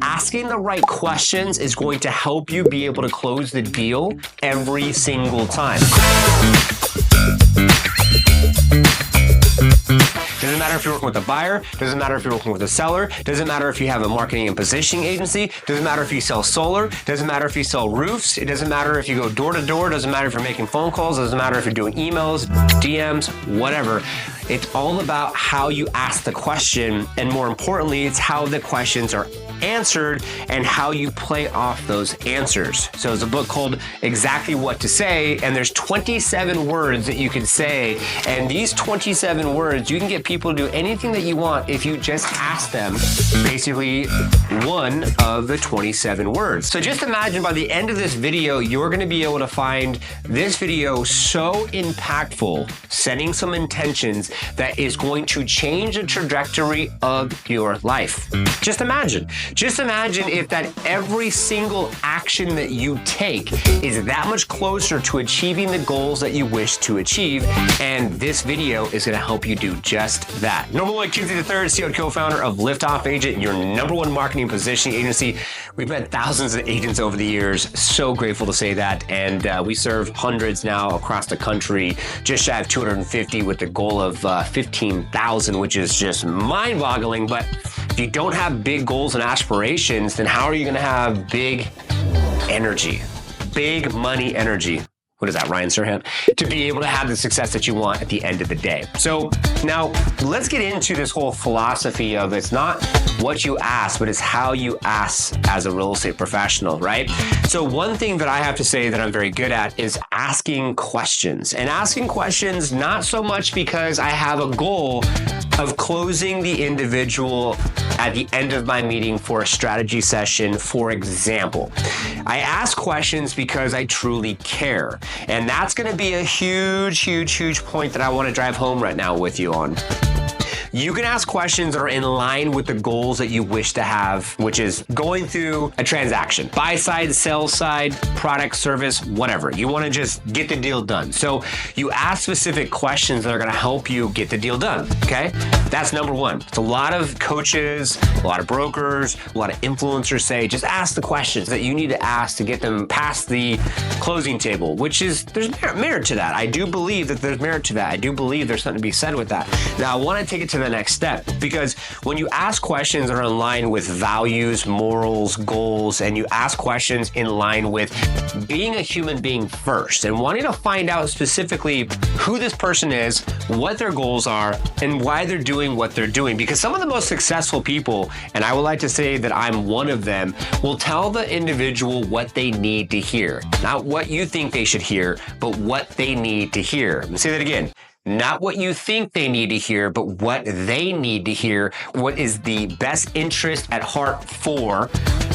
Asking the right questions is going to help you be able to close the deal every single time. Doesn't matter if you're working with a buyer, doesn't matter if you're working with a seller, doesn't matter if you have a marketing and positioning agency, doesn't matter if you sell solar, doesn't matter if you sell roofs, it doesn't matter if you go door to door, doesn't matter if you're making phone calls, doesn't matter if you're doing emails, DMs, whatever. It's all about how you ask the question, and more importantly, it's how the questions are answered and how you play off those answers. So there's a book called Exactly What to Say, and there's 27 words that you can say, and these 27 words, you can get people to do anything that you want if you just ask them basically one of the 27 words. So just imagine by the end of this video, you're gonna be able to find this video so impactful, setting some intentions that is going to change the trajectory of your life. Just imagine if that every single action that you take is that much closer to achieving the goals that you wish to achieve, and this video is gonna help you do just that. Norman Lloyd Kinsey III, CEO and co-founder of Liftoff Agent, your #1 marketing and positioning agency. We've met thousands of agents over the years. So grateful to say that, and we serve hundreds now across the country, just shy of 250 with the goal of 15,000, which is just mind-boggling. But if you don't have big goals and aspirations, then how are you gonna have big energy, big money energy? What is that, Ryan Serhant? To be able to have the success that you want at the end of the day. So now let's get into this whole philosophy of it's not what you ask, but it's how you ask as a real estate professional, right? So one thing that I have to say that I'm very good at is asking questions. And asking questions, not so much because I have a goal of closing the individual at the end of my meeting for a strategy session, for example. I ask questions because I truly care. And that's gonna be a huge, huge, huge point that I wanna drive home right now with you on. You can ask questions that are in line with the goals that you wish to have, which is going through a transaction. Buy side, sell side, product, service, whatever. You wanna just get the deal done. So you ask specific questions that are gonna help you get the deal done, okay? That's number one. It's a lot of coaches, a lot of brokers, a lot of influencers say, just ask the questions that you need to ask to get them past the closing table, which is, there's merit to that. I do believe that there's merit to that. I do believe there's something to be said with that. Now, I wanna take it to the next step, because when you ask questions that are in line with values, morals, goals, and you ask questions in line with being a human being first and wanting to find out specifically who this person is, what their goals are, and why they're doing what they're doing. Because some of the most successful people, and I would like to say that I'm one of them, will tell the individual what they need to hear. Not what you think they should hear, but what they need to hear. Let me say that again. Not what you think they need to hear, but what they need to hear. What is the best interest at heart for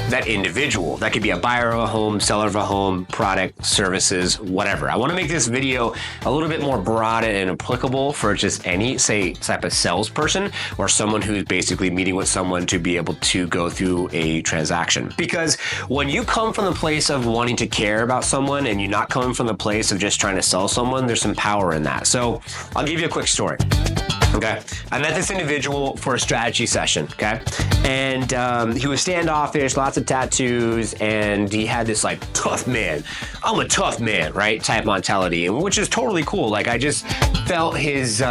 that individual? That could be a buyer of a home, seller of a home, product, services, whatever. I want to make this video a little bit more broad and applicable for just any, say, type of salesperson or someone who's basically meeting with someone to be able to go through a transaction. Because when you come from the place of wanting to care about someone and you're not coming from the place of just trying to sell someone, there's some power in that. So I'll give you a quick story. Okay, I met this individual for a strategy session, okay? And he was standoffish, lots of tattoos, and he had this like tough man, I'm a tough man, right? Type mentality, which is totally cool. Like I just felt his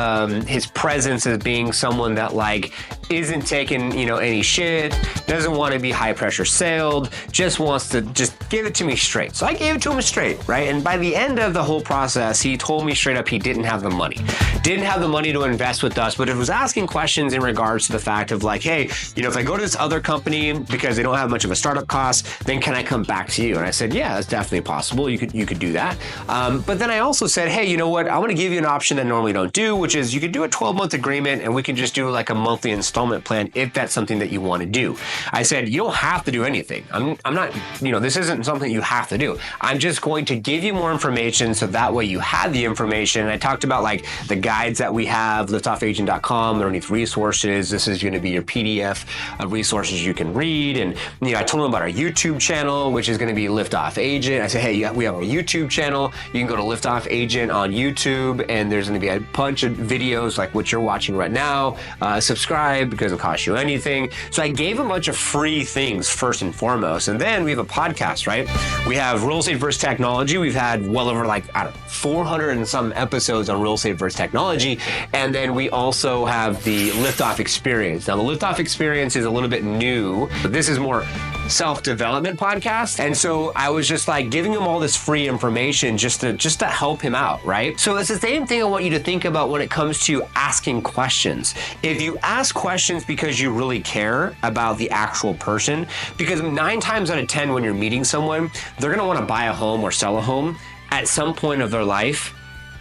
presence as being someone that like isn't taking, any shit, doesn't want to be high pressure sailed, just wants to just give it to me straight. So I gave it to him straight, right? And by the end of the whole process, he told me straight up he didn't have the money. Didn't have the money to invest with us, but it was asking questions in regards to the fact of like, hey, if I go to this other company because they don't have much of a startup cost, then can I come back to you? And I said, yeah, that's definitely possible. You could do that. But then I also said, hey, you know what? I want to give you an option that I normally don't do, which is you could do a 12-month agreement and we can just do like a monthly installment plan if that's something that you want to do. I said, you don't have to do anything. I'm not, this isn't something you have to do. I'm just going to give you more information so that way you have the information. And I talked about like the guides that we have, liftoffagent.com, underneath resources. This is going to be your PDF of resources you can read. And, I told them about our YouTube channel, which is going to be Liftoff Agent. I said, hey, we have a YouTube channel. You can go to Liftoff Agent on YouTube, and there's going to be a bunch of videos like what you're watching right now. Subscribe, subscribe because it costs you anything. So I gave a bunch of free things first and foremost. And then we have a podcast, right? We have Real Estate versus Technology. We've had well over 400 and some episodes on real estate versus technology. And then we also have the Liftoff Experience. Now the Liftoff Experience is a little bit new, but this is more self-development podcast. And so I was just giving him all this free information just to help him out, right? So it's the same thing I want you to think about when it comes to asking questions. If you ask questions because you really care about the actual person, because 9 times out of 10 when you're meeting someone, they're gonna wanna buy a home or sell a home at some point of their life,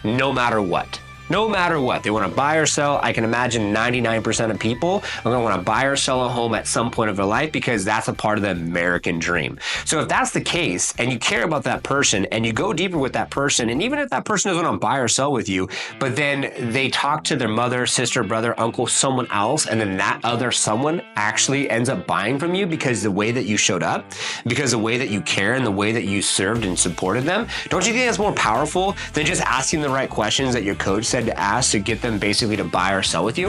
no matter what. No matter what, they want to buy or sell. I can imagine 99% of people are going to want to buy or sell a home at some point of their life because that's a part of the American dream. So if that's the case and you care about that person and you go deeper with that person, and even if that person doesn't want to buy or sell with you, but then they talk to their mother, sister, brother, uncle, someone else, and then that other someone actually ends up buying from you because the way that you showed up, because the way that you care and the way that you served and supported them, don't you think that's more powerful than just asking the right questions that your coach said to ask to get them basically to buy or sell with you?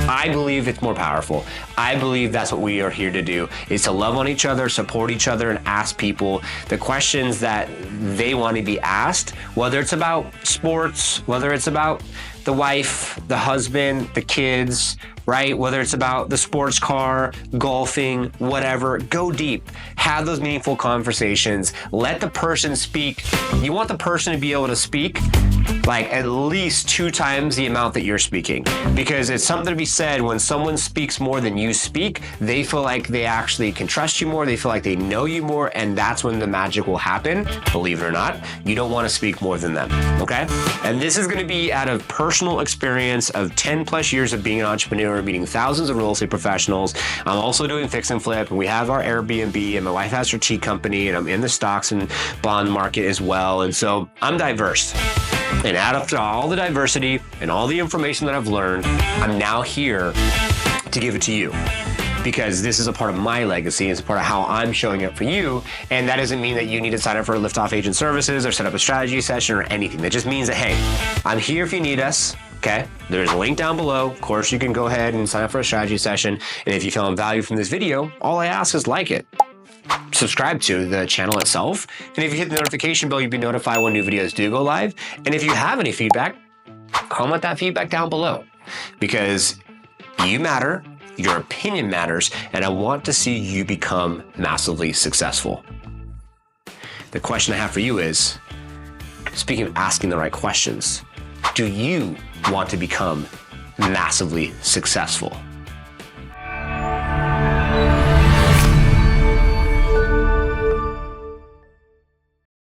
I believe it's more powerful. I believe that's what we are here to do, is to love on each other, support each other, and ask people the questions that they want to be asked, whether it's about sports, whether it's about the wife, the husband, the kids, right? Whether it's about the sports car, golfing, whatever, go deep. Have those meaningful conversations. Let the person speak. You want the person to be able to speak at least 2 times the amount that you're speaking, because it's something to be said when someone speaks more than you speak, they feel like they actually can trust you more, they feel like they know you more, and that's when the magic will happen. Believe it or not, you don't want to speak more than them, okay? And this is going to be out of personal experience of 10 plus years of being an entrepreneur, meeting thousands of real estate professionals. I'm also doing fix and flip, and we have our Airbnb, and my wife has her tea company, and I'm in the stocks and bond market as well. And so I'm diverse. And add up to all the diversity and all the information that I've learned, I'm now here to give it to you, because this is a part of my legacy. It's a part of how I'm showing up for you. And that doesn't mean that you need to sign up for Liftoff Agent services or set up a strategy session or anything. That just means that, hey, I'm here if you need us. Okay, there's a link down below. Of course, you can go ahead and sign up for a strategy session. And if you found value from this video, all I ask is like it. Subscribe to the channel itself. And if you hit the notification bell, you'll be notified when new videos do go live. And if you have any feedback, comment that feedback down below, because you matter, your opinion matters, and I want to see you become massively successful. The question I have for you is, speaking of asking the right questions, do you want to become massively successful?